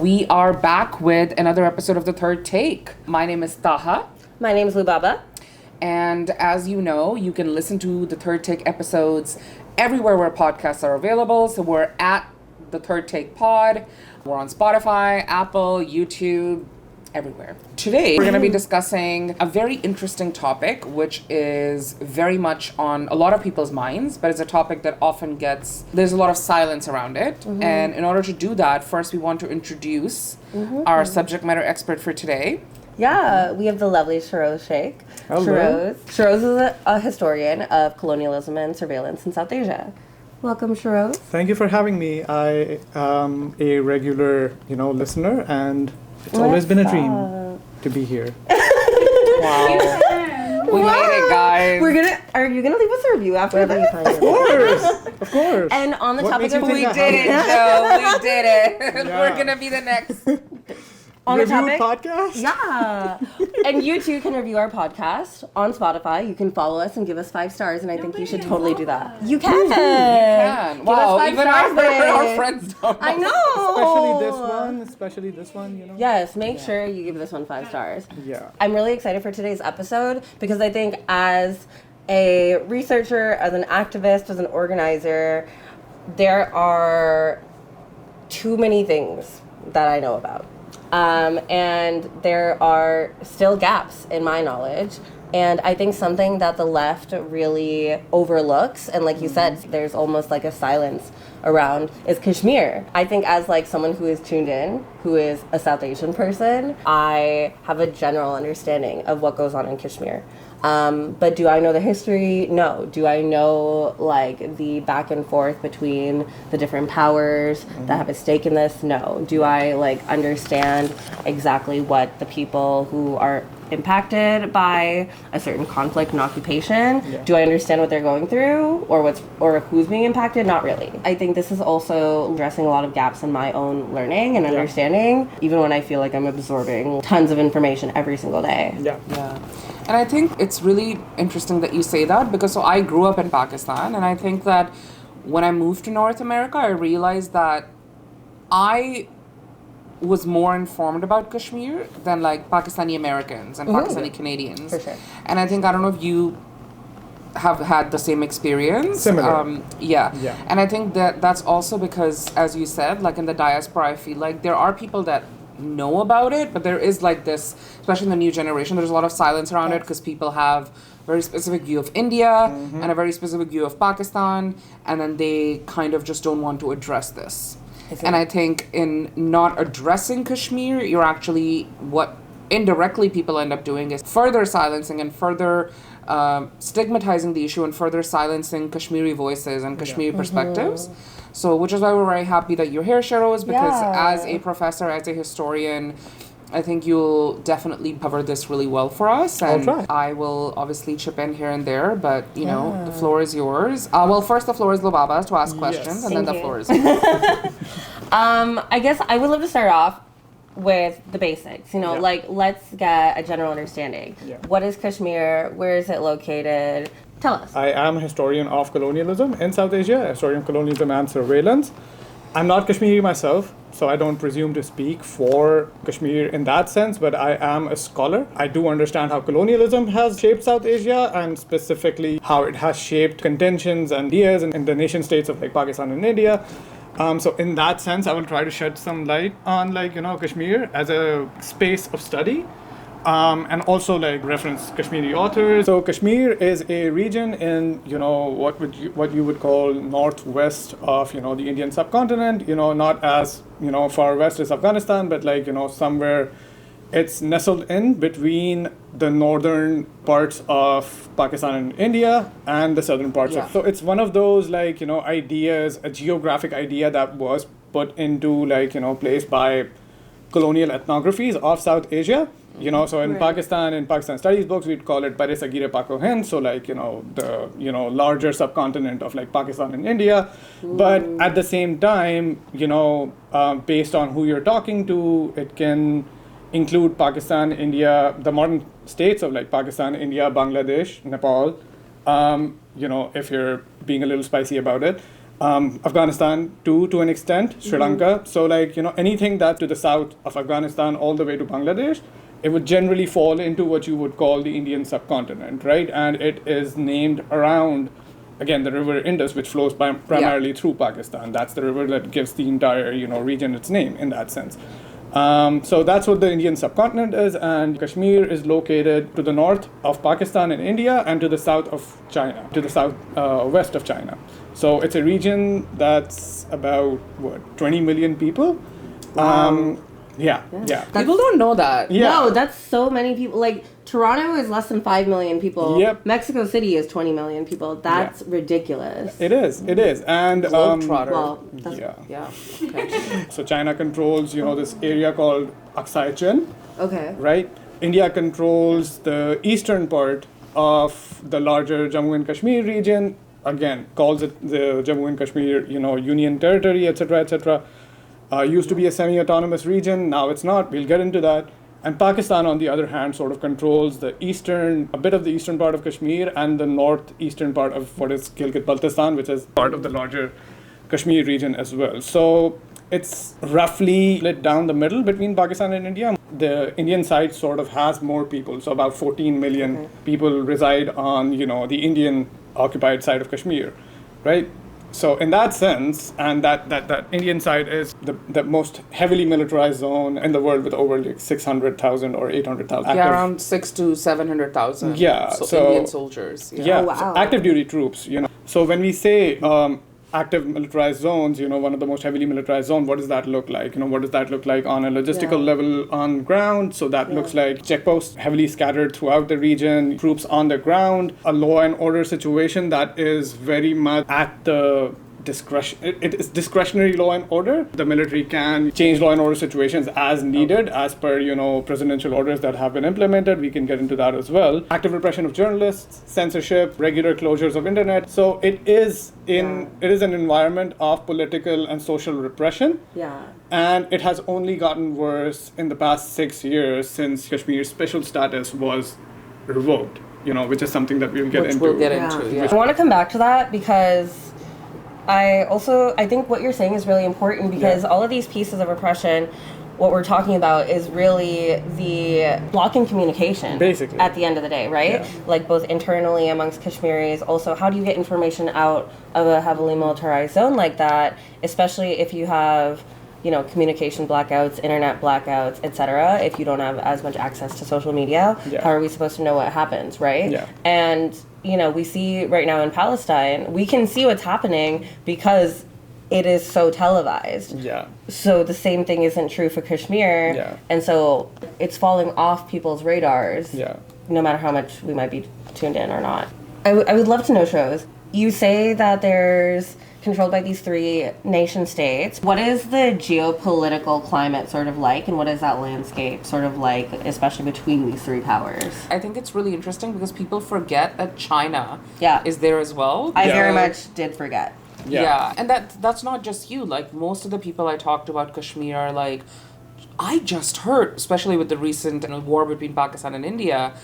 We are back with another episode of The Third Take. My name is Taha. My name is Lubaba. And as you know, you can listen to The Third Take episodes everywhere where podcasts are available. So we're at The Third Take Pod. We're on Spotify, Apple, YouTube, everywhere. Today, we're going to be discussing a very interesting topic, which is very much on a lot of people's minds, but it's a topic that often there's a lot of silence around it. And in order to do that, first we want to introduce our subject matter expert for today. Yeah, we have the lovely Shehroze Shaikh. Hello. Shehroze is a historian of colonialism and surveillance in South Asia. Welcome, Shehroze. Thank you for having me. I am a regular, listener, and it's always been a dream to be here. Wow. We made it, guys. Are you gonna leave us a review after this? Of course. And on the What topic makes you of think We I did it, Joe. We did it. Yeah. We're gonna be the next. on the Review topic. podcast? Yeah. And you too can review our podcast on Spotify. You can follow us and give us 5 stars, and I think you should totally do that. You can. You can. Wow, even our friends don't. I know. Especially this one, Yes, make sure you give this one 5 stars. Yeah. I'm really excited for today's episode because I think as a researcher, as an activist, as an organizer, there are too many things that I know about. And there are still gaps in my knowledge. And I think something that the left really overlooks, and like you said, there's almost like a silence around, is Kashmir. I think as like someone who is tuned in, who is a South Asian person, I have a general understanding of what goes on in Kashmir. But do I know the history? No. Do I know like the back and forth between the different powers that have a stake in this? No. Do I like understand exactly what the people who are impacted by a certain conflict and occupation? Yeah. Do I understand what they're going through or who's being impacted? Not really. I think this is also addressing a lot of gaps in my own learning and understanding, even when I feel like I'm absorbing tons of information every single day. Yeah. And I think it's really interesting that you say that because I grew up in Pakistan, and I think that when I moved to North America, I realized that I was more informed about Kashmir than like Pakistani Americans and Pakistani Canadians. For sure. And I don't know if you have had the same experience. Similar. Yeah. And I think that's also because, as you said, like in the diaspora, I feel like there are people that know about it, but there is like this, especially in the new generation, there's a lot of silence around it because people have very specific view of India and a very specific view of Pakistan, and then they kind of just don't want to address this. And I think in not addressing Kashmir, you're actually, what indirectly people end up doing is further silencing and further stigmatizing the issue and further silencing Kashmiri voices and Kashmiri perspectives. So, which is why we're very happy that you're here, Shehroze, because as a professor, as a historian, I think you'll definitely cover this really well for us. And I'll try. I will obviously chip in here and there, but, the floor is yours. Well, first the floor is Lubaba's to ask questions, and then the floor is yours. I guess I would love to start off with the basics, like let's get a general understanding. Yeah. What is Kashmir? Where is it located? Tell us. I am a historian of colonialism in South Asia, a historian of colonialism and surveillance. I'm not Kashmiri myself, so I don't presume to speak for Kashmir in that sense, but I am a scholar. I do understand how colonialism has shaped South Asia and specifically how it has shaped contentions and ideas in the nation states of like Pakistan and India. So in that sense, I will try to shed some light on Kashmir as a space of study. And also like reference Kashmiri authors. So Kashmir is a region in what you would call northwest of the Indian subcontinent. Not as far west as Afghanistan, but like somewhere it's nestled in between the northern parts of Pakistan and India and the southern parts of. So it's one of those ideas, a geographic idea that was put into place by colonial ethnographies of South Asia. So in Pakistan studies books, we'd call it Bare Sagir Pako Hind, so the larger subcontinent of like Pakistan and India. But at the same time, based on who you're talking to, it can include Pakistan, India, the modern states of like Pakistan, India, Bangladesh, Nepal, if you're being a little spicy about it. Afghanistan too, to an extent, Sri Lanka. So like, anything that to the south of Afghanistan all the way to Bangladesh, it would generally fall into what you would call the Indian subcontinent, right? And it is named around, again, the river Indus, which flows primarily through Pakistan. That's the river that gives the entire, region its name in that sense. So that's what the Indian subcontinent is, and Kashmir is located to the north of Pakistan and India, and to the south of China, to the south west of China. So it's a region that's about 20 million people. Yeah. People don't know that. Yeah. No, that's so many people. Like, Toronto is less than 5 million people. Yep. Mexico City is 20 million people. That's ridiculous. It is. And Globetrotter. Well, that's, Yeah. Okay. so China controls, this area called Aksai Chin, okay. right? India controls the eastern part of the larger Jammu and Kashmir region. Again, calls it the Jammu and Kashmir, Union Territory, etc., etc. Used to be a semi-autonomous region. Now it's not. We'll get into that. And Pakistan, on the other hand, sort of controls a bit of the eastern part of Kashmir and the northeastern part of what is Gilgit-Baltistan, which is part of the larger Kashmir region as well. So it's roughly split down the middle between Pakistan and India. The Indian side sort of has more people, so about 14 million people reside on, the Indian occupied side of Kashmir, right? So in that sense, and that Indian side is the most heavily militarized zone in the world, with over like 600,000 or 800,000. Yeah, around 6 to 700,000. Yeah, so Indian soldiers. Yeah, Oh, wow. so active duty troops. So when we say active militarized zones, one of the most heavily militarized zones, what does that look like? What does that look like on a logistical level on ground? So that looks like checkposts heavily scattered throughout the region, troops on the ground, a law and order situation that is very much at the discretion. It is discretionary law and order. The military can change law and order situations as needed, as per presidential orders that have been implemented. We can get into that as well. Active repression of journalists, censorship, regular closures of internet. So it is an environment of political and social repression. Yeah. And it has only gotten worse in the past 6 years since Kashmir's special status was revoked. Which is something that we'll get into. We'll get into. Yeah. I want to come back to that because I think what you're saying is really important, because all of these pieces of repression, what we're talking about is really the blocking communication. Basically. At the end of the day, right? Yeah. Like both internally amongst Kashmiris. Also, how do you get information out of a heavily militarized zone like that, especially if you have, communication blackouts, internet blackouts, etc. If you don't have as much access to social media, how are we supposed to know what happens, right? Yeah. And we see right now in Palestine, we can see what's happening because it is so televised. Yeah. So the same thing isn't true for Kashmir. Yeah. And so it's falling off people's radars. Yeah. No matter how much we might be tuned in or not. I would love to know, Shehroze. You say that there's controlled by these 3 nation states. What is the geopolitical climate sort of like, and what is that landscape sort of like, especially between these 3 powers? I think it's really interesting because people forget that China Yeah. is there as well. I very much did forget. Yeah. And that's not just you. Like, most of the people I talked about Kashmir are like, I just heard, especially with the recent war between Pakistan and India,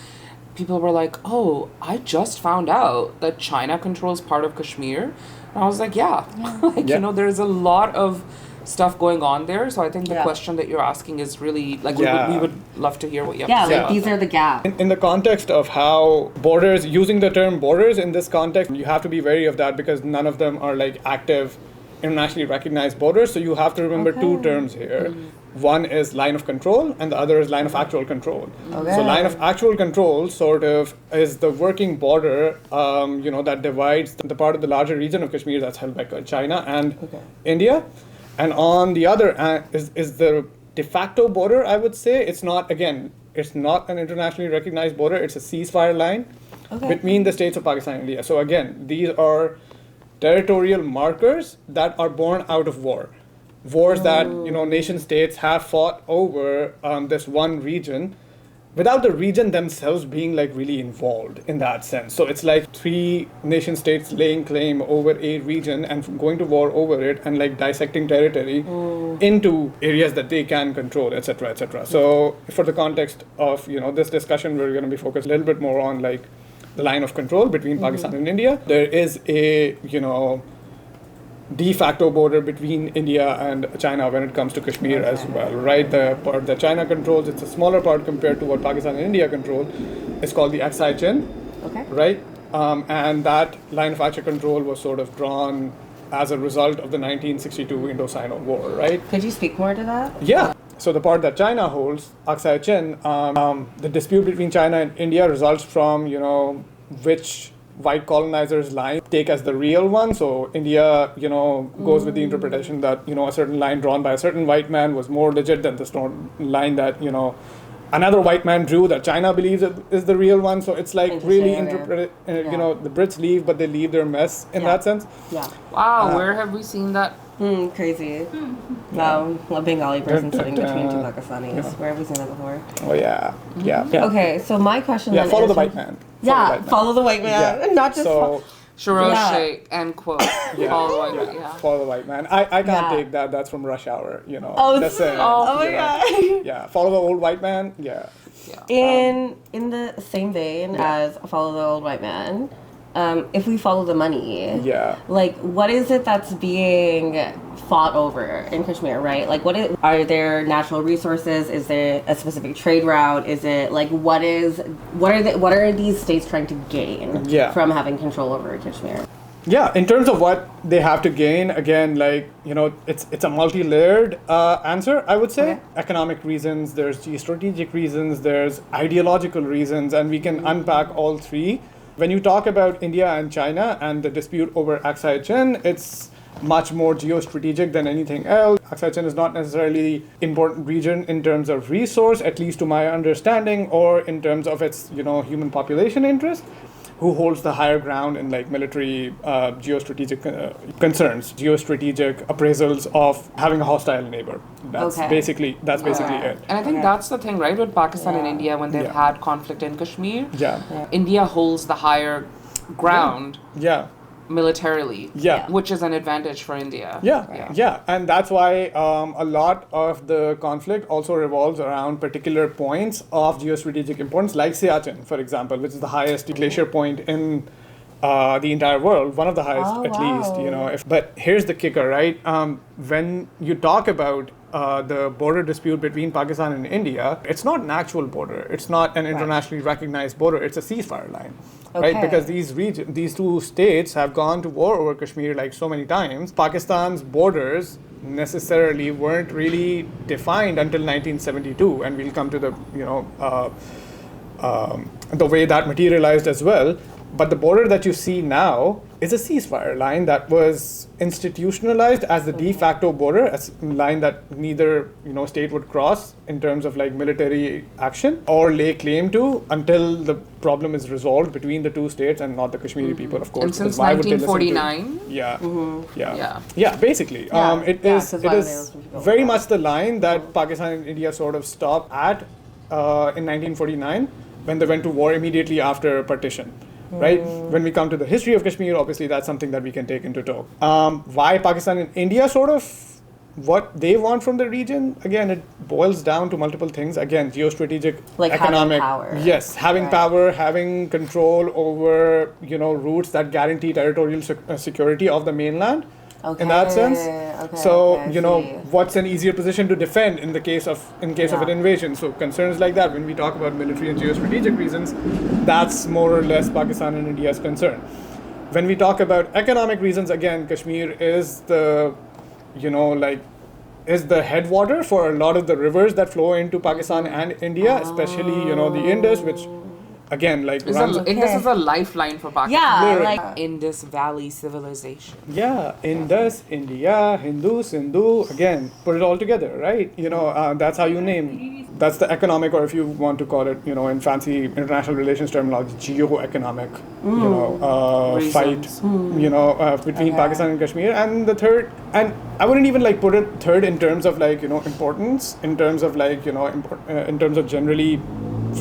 people were like, oh, I just found out that China controls part of Kashmir. And I was like, there's a lot of stuff going on there. So I think the question that you're asking is really, like, we would love to hear what you have to say. Like these are the gaps. In the context of how borders, using the term borders in this context, you have to be wary of that because none of them are like active, internationally recognized borders. So you have to remember 2 terms here. One is line of control and the other is line of actual control. Okay. So line of actual control sort of is the working border, that divides the part of the larger region of Kashmir that's held by China and India. And on the other is the de facto border, I would say. It's not an internationally recognized border. It's a ceasefire line between the states of Pakistan and India. So again, these are territorial markers that are born out of war. Wars that, nation states have fought over this one region without the region themselves being like really involved in that sense. So it's like 3 nation states laying claim over a region and going to war over it and like dissecting territory into areas that they can control, etc., etc. So for the context of, this discussion, we're going to be focused a little bit more on like the line of control between Pakistan and India. There is a, de facto border between India and China when it comes to Kashmir as well, right? The part that China controls, it's a smaller part compared to what Pakistan and India control. It's called the Aksai Chin, Okay. right? And that line of actual control was sort of drawn as a result of the 1962 Indo-Sino War, right? Could you speak more to that? Yeah. So the part that China holds, Aksai Chin, the dispute between China and India results from, which white colonizers' line take as the real one. So India, goes with the interpretation that, a certain line drawn by a certain white man was more legit than the line that, another white man drew that China believes is the real one. So it's like really interpreted, the Brits leave, but they leave their mess in that sense. Yeah. Wow, where have we seen that? Crazy. Wow, a Bengali person sitting between two Pakistanis. Where have we seen that before? Oh, yeah. Okay, so my question Yeah, then follow is... the white man. Follow the white man. Yeah. Not just... So, Shehroze Shaikh, end quote. Follow the white man, yeah. Follow the white man. I can't take that. That's from Rush Hour, Oh, That's it. oh my God. Yeah, follow the old white man. Yeah. In the same vein as follow the old white man, if we follow the money, like what is it that's being fought over in Kashmir, right? Like are there natural resources? Is there a specific trade route? Is it like what are these states trying to gain from having control over Kashmir? Yeah, in terms of what they have to gain, again, it's a multi-layered answer, I would say. Okay. Economic reasons, there's geostrategic reasons, there's ideological reasons, and we can unpack all three. When you talk about India and China and the dispute over Aksai Chin, it's much more geostrategic than anything else. Aksai Chin is not necessarily important region in terms of resource, at least to my understanding, or in terms of its human population interest. Who holds the higher ground in military geostrategic concerns, geostrategic appraisals of having a hostile neighbor. That's basically it. And I think that's the thing, right, with Pakistan and India when they've had conflict in Kashmir. India holds the higher ground. Militarily, which is an advantage for India. And that's why a lot of the conflict also revolves around particular points of geostrategic importance, like Siachen, for example, which is the highest glacier point in the entire world, one of the highest least. But here's the kicker, right? When you talk about the border dispute between Pakistan and India, it's not an actual border. It's not an internationally recognized border. It's a ceasefire line. Right, because these two states have gone to war over Kashmir so many times. Pakistan's borders necessarily weren't really defined until 1972, and we'll come to the way that materialized as well. But the border that you see now is a ceasefire line that was institutionalized as the de facto border, as a line that neither state would cross in terms of military action or lay claim to until the problem is resolved between the two states and not the Kashmiri people, of course. And since 1949? Basically. It is very much the line that Pakistan and India sort of stopped at in 1949 when they went to war immediately after partition. Right? When we come to the history of Kashmir, obviously that's something that we can take into talk. Why Pakistan and India sort of what they want from the region, again, it boils down to multiple things. Again, geostrategic, economic. Having power. Yes, having power, having control over, routes that guarantee territorial security of the mainland. In that sense, what's an easier position to defend in case of an invasion? So concerns like that, when we talk about military and geostrategic reasons, that's more or less Pakistan and India's concern. When we talk about economic reasons, again, Kashmir is the headwater for a lot of the rivers that flow into Pakistan and India, especially the Indus, which. Again, Indus is a lifeline for Pakistan. Yeah, Indus Valley civilization. Yeah, Indus, India, Hindu, Sindhu. Again, put it all together, right? That's how you name. That's the economic, or if you want to call it, in fancy international relations terminology, geo-economic, fight, between Pakistan and Kashmir. And the third, and I wouldn't even put it third in terms of importance, in terms of in terms of generally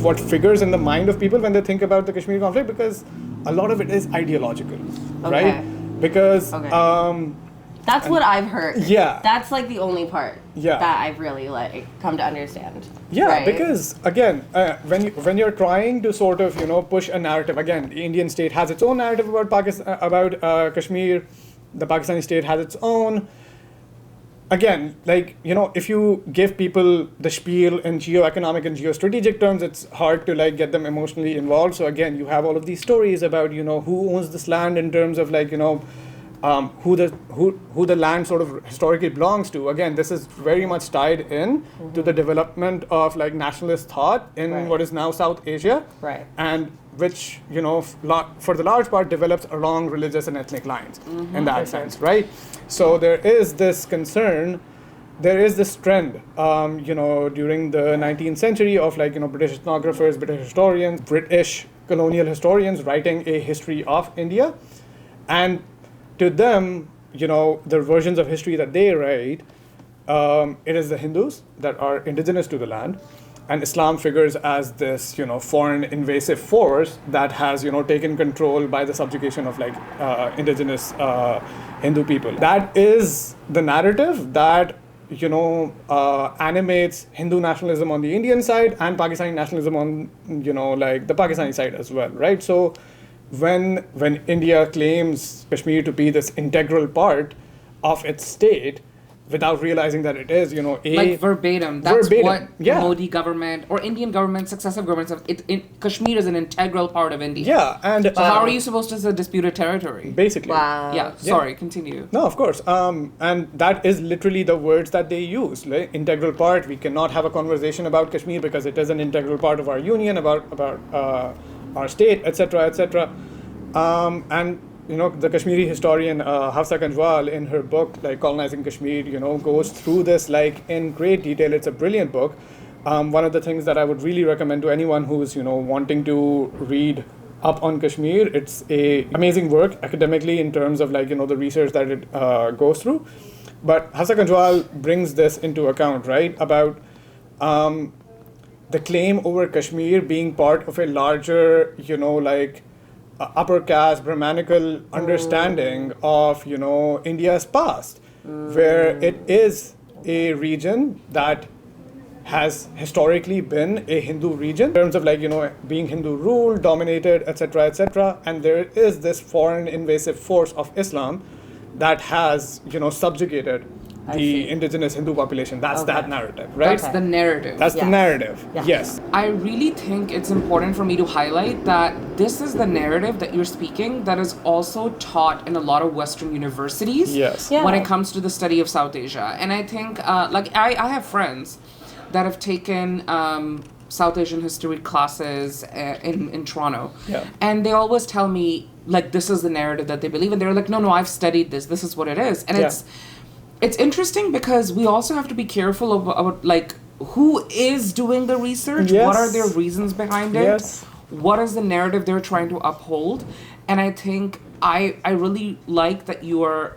what figures in the mind of people when they think about the Kashmir conflict, because a lot of it is ideological, right? Because that's what I've heard. Yeah, that's the only part that I've really come to understand. Yeah, right? Because again, when you're trying to sort of push a narrative, again, the Indian state has its own narrative about Pakistan, about Kashmir. the Pakistani state has its own. Again, like, if you give people the spiel in geoeconomic and geostrategic terms, it's hard to like get them emotionally involved. So again, you have all of these stories about, who owns this land in terms of like, who the land sort of historically belongs to. Again, this is very much tied in to the development of like nationalist thought in what is now South Asia, and which for the large part develops along religious and ethnic lines in that sense, right? So there is this concern. There is this trend, during the 19th century of like British ethnographers, British historians, British colonial historians writing a history of India, and to them, the versions of history that they write, it is the Hindus that are indigenous to the land, and Islam figures as this, foreign invasive force that has, taken control by the subjugation of like indigenous Hindu people. That is the narrative that, animates Hindu nationalism on the Indian side and Pakistani nationalism on, like the Pakistani side as well, right? So when India claims Kashmir to be this integral part of its state, without realizing that it is, like verbatim. That's what Modi government or Indian government, successive governments have. Kashmir is an integral part of India. Yeah, and so how are you supposed to say disputed territory? Basically. Wow. Yeah. Sorry. Continue. No, of course. And that is literally the words that they use. Like, integral part. We cannot have a conversation about Kashmir because it is an integral part of our union, about our state, etc., etc. And the Kashmiri historian Hafsa Kanjwal in her book, like Colonizing Kashmir, goes through this like in great detail. It's a brilliant book. One of the things that I would really recommend to anyone who's wanting to read up on Kashmir, it's a amazing work academically in terms of like the research that it goes through. But Hafsa Kanjwal brings this into account, right, about the claim over Kashmir being part of a larger, upper caste Brahmanical understanding of India's past, where it is a region that has historically been a Hindu region in terms of like being Hindu ruled, dominated, etc., and there is this foreign invasive force of Islam that has subjugated the indigenous Hindu population. That's that narrative, right? That's the narrative. That's the narrative. Yes. I really think it's important for me to highlight that this is the narrative that you're speaking that is also taught in a lot of Western universities when it comes to the study of South Asia. And I think, I have friends that have taken South Asian history classes in Toronto. Yeah. And they always tell me, like, this is the narrative that they believe in. They're like, no, I've studied this. This is what it is. And it's interesting because we also have to be careful about like who is doing the research, what are their reasons behind it, what is the narrative they're trying to uphold. And I think I really like that you are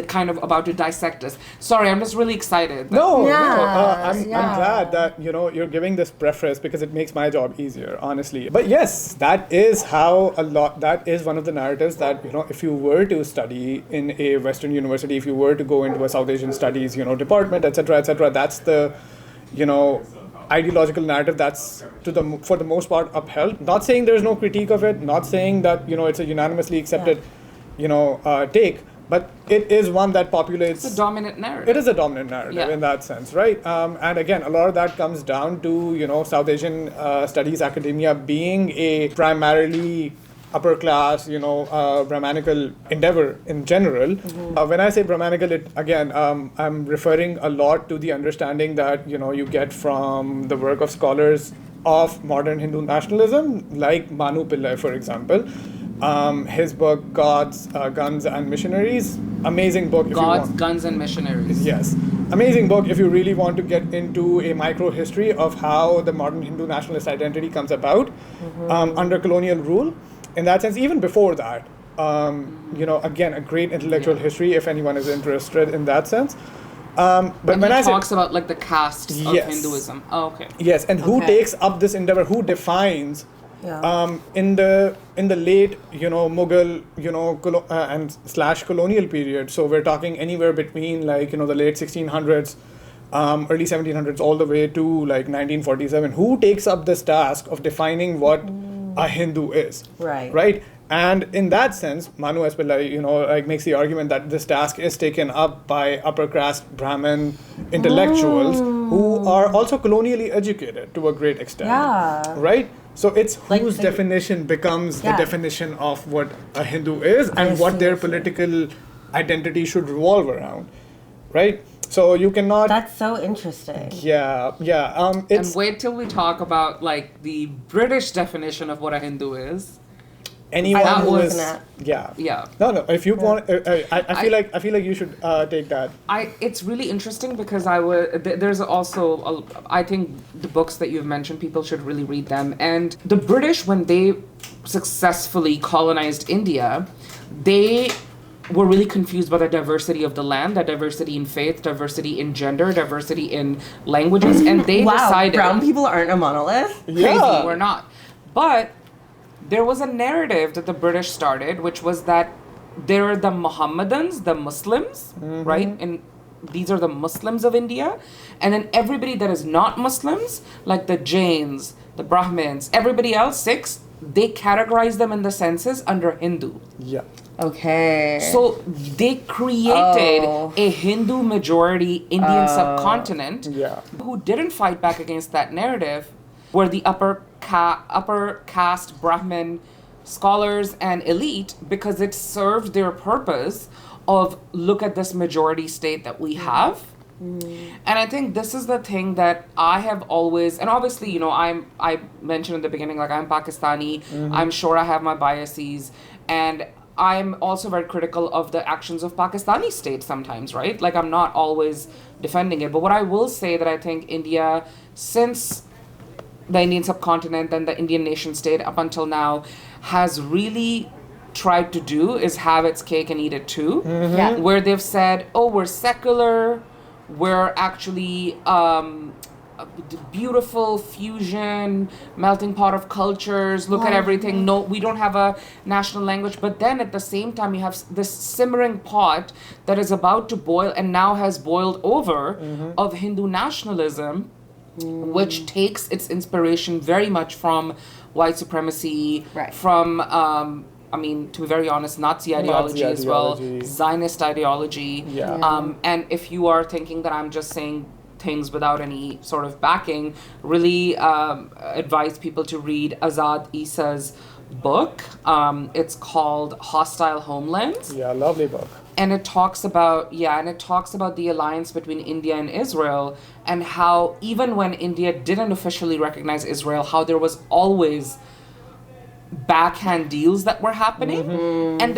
kind of about to dissect this. Sorry, I'm just really excited. I'm glad that you're giving this preface because it makes my job easier, honestly. But yes, that is that is one of the narratives that if you were to study in a Western university, if you were to go into a South Asian studies department, etc., that's the ideological narrative that's for the most part upheld. Not saying there's no critique of it, not saying that it's a unanimously accepted take. But it is one that populates... It's a dominant narrative. It is a dominant narrative in that sense, right? And again, a lot of that comes down to, South Asian studies academia being a primarily upper class, Brahmanical endeavor in general. When I say Brahmanical, I'm referring a lot to the understanding that, you get from the work of scholars of modern Hindu nationalism, like Manu Pillai, for example. His book, Gods, Guns and Missionaries, amazing book. Gods, Guns and Missionaries. Yes. Amazing book if you really want to get into a micro history of how the modern Hindu nationalist identity comes about under colonial rule. In that sense, even before that, again, a great intellectual history if anyone is interested in that sense. But when he talks about like the castes of Hinduism. Oh, okay. Yes, and who takes up this endeavor, who defines in the late Mughal and / colonial period. So we're talking anywhere between like the late 1600s, early 1700s, all the way to like 1947. Who takes up this task of defining what a Hindu is? Right. Right. And in that sense, Manu Espelai, makes the argument that this task is taken up by upper caste Brahmin intellectuals who are also colonially educated to a great extent. Yeah. Right? So it's Like whose the- definition becomes the Yeah. definition of what a Hindu is and what their political identity should revolve around. Right? So you cannot. That's so interesting. Yeah. And It's wait till we talk about like the British definition of what a Hindu is. anyone I'm who is. looking at. Yeah. Yeah. No. If you want, I feel like you should take that. It's really interesting because there's also I think the books that you've mentioned, people should really read them. And the British, when they successfully colonized India, they were really confused by the diversity of the land, the diversity in faith, diversity in gender, diversity in languages, and they Wow, decided brown people aren't a monolith? Yeah. we're not. But there was a narrative that the British started, which was that there are the Mohammedans, the Muslims, right? And these are the Muslims of India. And then everybody that is not Muslims, like the Jains, the Brahmins, everybody else, Sikhs, they categorize them in the census under Hindu. Yeah. Okay. So they created Oh. a Hindu majority Indian subcontinent Yeah. who didn't fight back against that narrative were the upper caste Brahmin scholars and elite, because it served their purpose of look at this majority state that we have. And I think this is the thing that I have always, and obviously, I mentioned in the beginning, like I'm Pakistani, I'm sure I have my biases, and I'm also very critical of the actions of Pakistani state sometimes, right? Like I'm not always defending it. But what I will say that I think India, since the Indian subcontinent and the Indian nation state up until now, has really tried to do is have its cake and eat it too. Yeah. Where they've said, oh, we're secular, we're actually beautiful fusion, melting pot of cultures, look at everything. No, we don't have a national language. But then at the same time, you have this simmering pot that is about to boil and now has boiled over of Hindu nationalism, which takes its inspiration very much from white supremacy, Right. from, to be very honest, Nazi ideology as well, ideology. Zionist ideology. Yeah. And if you are thinking that I'm just saying things without any sort of backing, really advise people to read Azad Isa's book. It's called Hostile Homelands. Yeah, lovely book. And it talks about the alliance between India and Israel, and how even when India didn't officially recognize Israel, how there was always backhand deals that were happening. And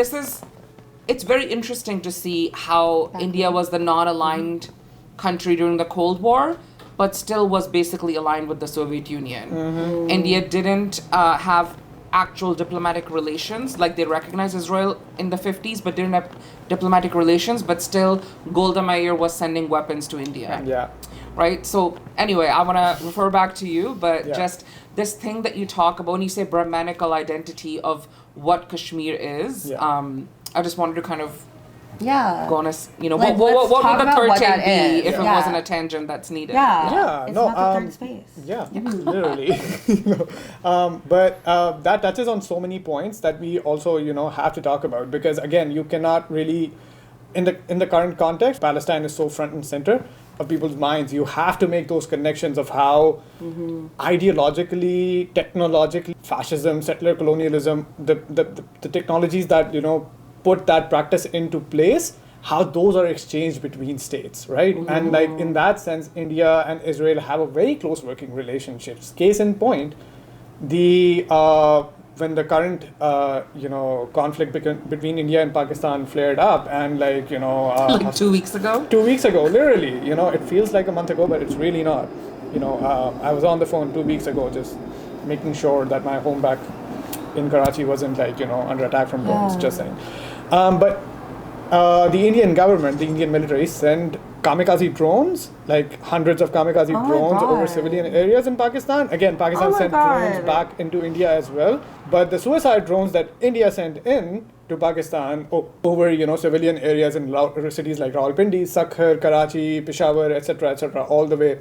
it's very interesting to see how India was the non-aligned country during the Cold War, but still was basically aligned with the Soviet Union. India didn't have actual diplomatic relations, like they recognized Israel in the 50s, but didn't have diplomatic relations, but still Golda Meir was sending weapons to India. Yeah. Right? So anyway, I want to refer back to you, but Yeah. just this thing that you talk about when you say Brahmanical identity of what Kashmir is, Yeah. I just wanted to kind of Yeah. go on a, Like, what let's would talk the about third what take that be is. if it Yeah. wasn't a tangent that's needed? Yeah. Yeah, It's no, not the third space. Yeah, literally. But that touches on so many points that we also, have to talk about, because again, you cannot really, in the current context, Palestine is so front and center of people's minds. You have to make those connections of how ideologically, technologically, fascism, settler colonialism, the technologies that put that practice into place, how those are exchanged between states, right? And like in that sense, India and Israel have a very close working relationships. Case in point, the when the current conflict between India and Pakistan flared up, and Like 2 weeks ago? 2 weeks ago, literally, it feels like a month ago, but it's really not. I was on the phone 2 weeks ago, just making sure that my home back in Karachi wasn't under attack from drones. Just saying. But the Indian government, the Indian military, sent kamikaze drones, like hundreds of kamikaze my drones over God. civilian areas in Pakistan. Again, Pakistan Oh my sent drones God. back into India as well. But the suicide drones that India sent in to Pakistan over civilian areas in cities like Rawalpindi, Sakhar, Karachi, Peshawar, etc., all the way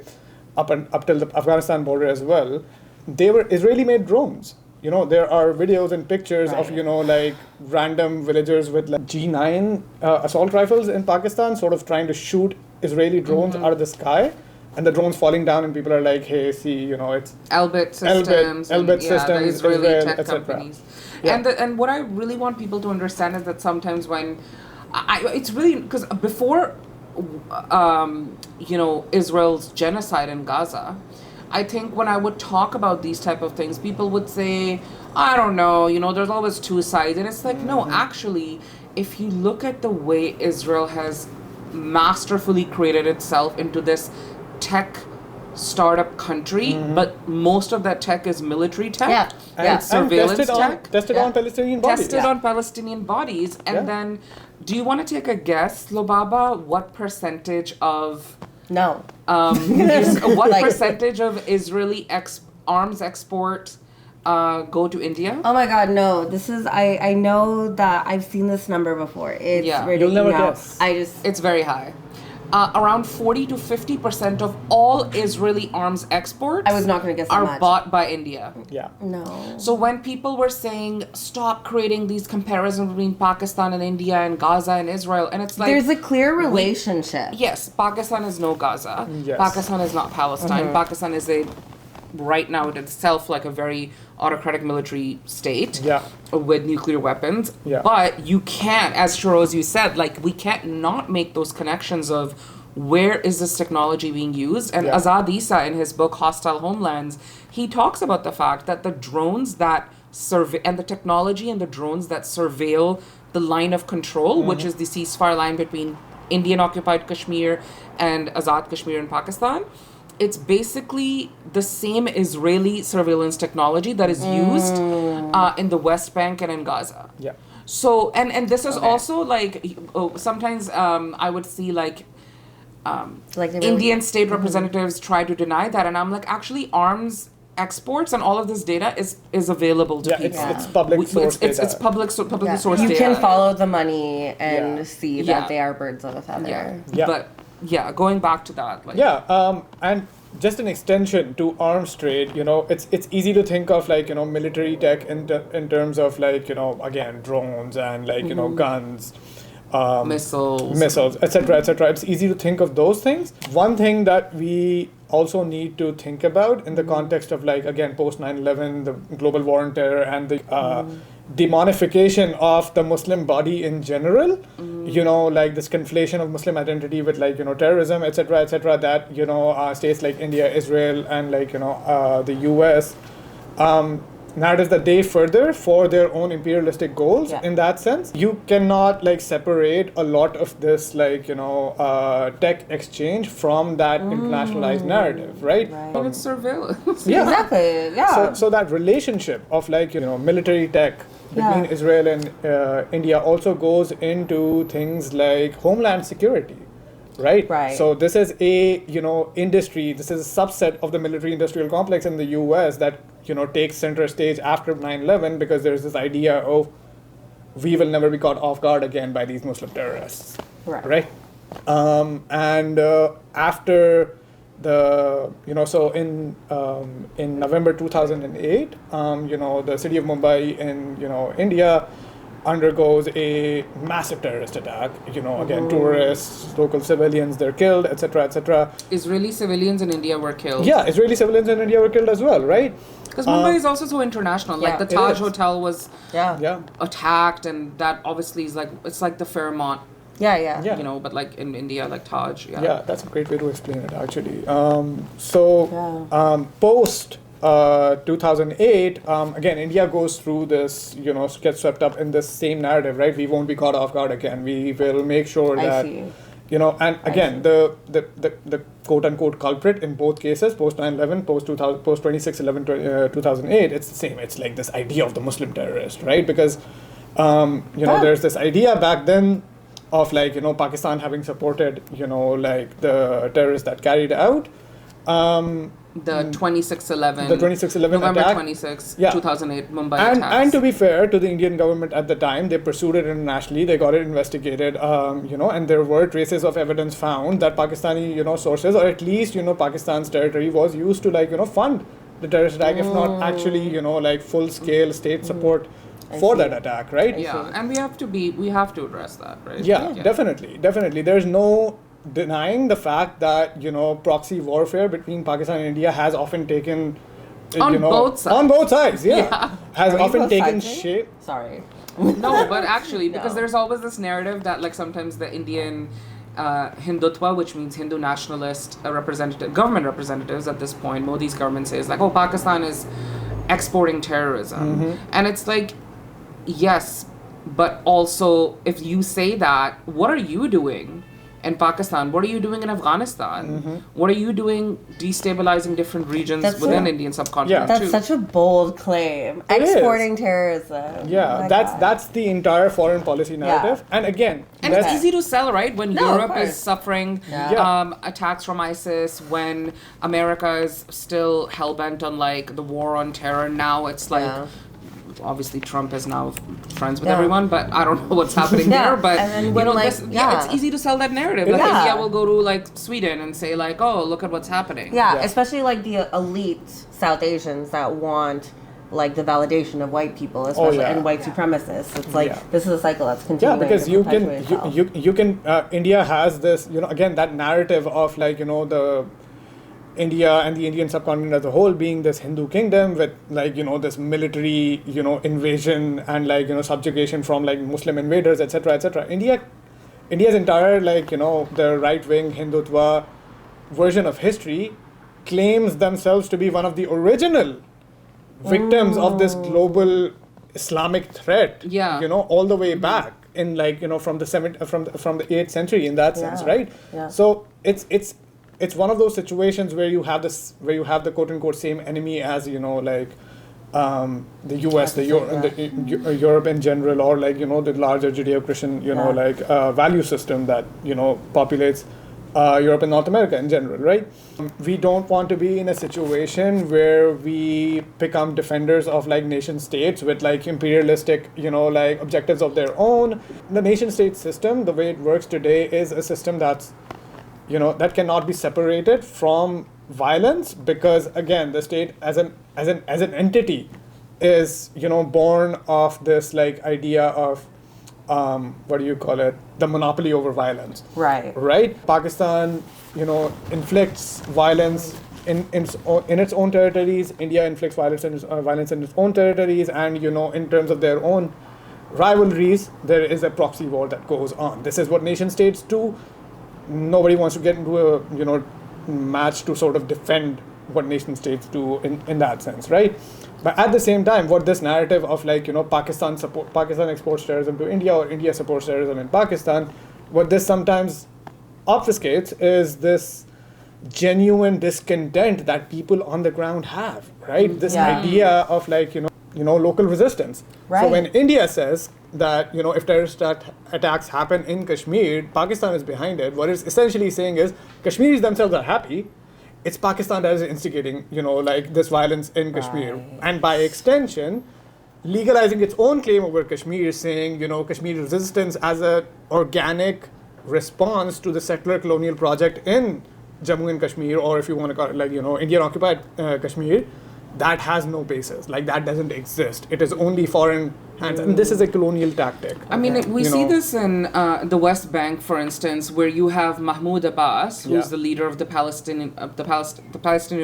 up till the Afghanistan border as well, they were Israeli-made drones. there are videos and pictures of, Right. like random villagers with like G9 assault rifles in Pakistan sort of trying to shoot Israeli drones out of the sky. And the drones falling down, and people are like, "Hey, see, it's Elbit systems, Elbit the systems, Israeli Israel, tech etc." companies. Yeah. And what I really want people to understand is that sometimes when it's really because before Israel's genocide in Gaza, I think when I would talk about these type of things, people would say, I don't know, there's always two sides. And it's like, no, actually, if you look at the way Israel has masterfully created itself into this tech startup country, but most of that tech is military tech. Yeah. It's surveillance tech. Tested on Palestinian bodies. Tested on Palestinian bodies. And then, do you want to take a guess, Lobaba, what percentage of No. what Like- percentage of Israeli arms export go to India? Oh my God, no! This is I know that I've seen this number before. It's Yeah. ridiculous. You'll never guess. It's very high. Around 40 to 50% of all Israeli arms exports I was not gonna guess that are much. bought by India. Yeah. No. So when people were saying stop creating these comparisons between Pakistan and India and Gaza and Israel, and it's like There's a clear relationship. yes, Pakistan is no Gaza. Yes. Pakistan is not Palestine. Pakistan is right now in itself like a very autocratic military state Yeah. with nuclear weapons. Yeah. But you can't, as Shehroze, you said, like we can't not make those connections of where is this technology being used. And Yeah. Azad Issa in his book Hostile Homelands, he talks about the fact that the drones that and the technology and the drones that surveil the line of control, which is the ceasefire line between Indian occupied Kashmir and Azad Kashmir in Pakistan, it's basically the same Israeli surveillance technology that is used in the West Bank and in Gaza. Yeah. So, and this is also like, sometimes I would see like Like they really- Indian state representatives try to deny that. And I'm like, actually, arms exports and all of this data is available to Yeah, people. it's public source data. It's publicly Yeah. sourced You data. can follow the money and Yeah. see Yeah. that they are birds of a feather. Yeah. Yeah. But yeah, going back to that, like Yeah, and just an extension to arms trade, it's easy to think of like, military tech in terms of like, again, drones and like, guns, missiles, etc. It's easy to think of those things. One thing that we also need to think about in the context of like, again, post 9/11, the global war on terror and the demonification of the Muslim body in general, like this conflation of Muslim identity with like, terrorism, etc., that, states like India, Israel, and like, the US, narratives that they further for their own imperialistic goals. Yeah. In that sense, you cannot like separate a lot of this like, tech exchange from that internationalized narrative, right? Right. and it's surveillance. Yeah. Exactly. Yeah. So that relationship of like, military tech between Yeah. Israel and India also goes into things like homeland security, right? Right. So this is a, industry, this is a subset of the military industrial complex in the US that, takes center stage after 9/11 because there's this idea of we will never be caught off guard again by these Muslim terrorists, right? And after the, so in November 2008, the city of Mumbai in, India undergoes a massive terrorist attack. Again, tourists, local civilians, they're killed, etc. Israeli civilians in India were killed. Yeah, Israeli civilians in India were killed as well, right? Because Mumbai is also so international. Like Yeah. the It Taj is. Hotel was Yeah. Yeah. attacked, and that obviously is like it's like the Fairmont, Yeah. Yeah. but like in India, like Taj. Yeah, that's a great way to explain it, actually. So, Yeah. post 2008, again, India goes through this, gets swept up in this same narrative, right? We won't be caught off guard again. We will make sure I that, see. and again, the quote unquote culprit in both cases, post 9/11, post 26/11, 2008, it's the same. It's like this idea of the Muslim terrorist, right? Because, there's this idea back then of like, Pakistan having supported, like the terrorists that carried out. The 26/11. The 26/11 November attack. 26, Yeah. 2008 Mumbai And attacks. to be fair to the Indian government at the time, they pursued it internationally. They got it investigated, and there were traces of evidence found that Pakistani, sources, or at least, Pakistan's territory was used to like, fund the terrorist attack, if not actually, like full-scale state support for that attack, right? Yeah, and we have to address that, right? Yeah, definitely. There's no denying the fact that, proxy warfare between Pakistan and India has often taken, both sides. On both sides, yeah. Has Are you often both taken side-ing? shape. Sorry. No, but actually, because No. there's always this narrative that, like, sometimes the Indian Hindutva, which means Hindu nationalist government representatives at this point, Modi's government says, like, oh, Pakistan is exporting terrorism. And it's like, yes, but also, if you say that, what are you doing in Pakistan? What are you doing in Afghanistan? What are you doing destabilizing different regions within Indian subcontinent Yeah. too? That's such a bold claim. Exporting terrorism. Yeah, Oh my that's God. that's the entire foreign policy narrative. And again, And it's easy to sell, right? When No, of Europe is course. suffering Yeah. attacks from ISIS, when America is still hell-bent on, like, the war on terror. Now it's like, obviously Trump is now friends with everyone, but I don't know what's happening there. But, And then when, like, it's easy to sell that narrative. Like, India will go to, like, Sweden and say, like, oh, look at what's happening. Yeah, especially like the elite South Asians that want like the validation of white people, especially and white supremacists. It's like this is a cycle that's continuing. Yeah, because to you perpetuate can itself. you can India has this, again, that narrative of, like, the India and the Indian subcontinent as a whole being this Hindu kingdom with, like, this military, invasion and, like, subjugation from, like, Muslim invaders, etc., etc. India's entire, like, the right-wing Hindutva version of history claims themselves to be one of the original victims of this global Islamic threat. Yeah. All the way back in, like, from the from the 8th century in that sense, right? Yeah. So it's one of those situations where you have the quote unquote same enemy as, like, the US, Europe in general, or, like, the larger Judeo-Christian, like value system that, populates Europe and North America in general, right? We don't want to be in a situation where we become defenders of, like, nation states with, like, imperialistic, like, objectives of their own. The nation state system, the way it works today, is a system that's, that cannot be separated from violence, because, again, the state as an entity is, born of this, like, idea of the monopoly over violence. Right? Pakistan, inflicts violence in its own territories. India inflicts violence in its own territories, and, in terms of their own rivalries, there is a proxy war that goes on. This is what nation states do. Nobody wants to get into a match to sort of defend what nation states do in that sense, right? But at the same time, what this narrative of, like, Pakistan exports terrorism to India, or India supports terrorism in Pakistan, what this sometimes obfuscates is this genuine discontent that people on the ground have, right? This idea of, like, local resistance. Right. So when India says that, if terrorist attacks happen in Kashmir, Pakistan is behind it, what it's essentially saying is Kashmiris themselves are happy. It's Pakistan that is instigating, like, this violence in Kashmir. And by extension, legalizing its own claim over Kashmir, saying, Kashmir resistance as an organic response to the settler colonial project in Jammu and Kashmir, or if you want to call it, like, Indian occupied Kashmir, that has no basis. Like, that doesn't exist. It is only foreign hands. And this is a colonial tactic. I mean, we see this in the West Bank, for instance, where you have Mahmoud Abbas, who's the leader of the Palestinian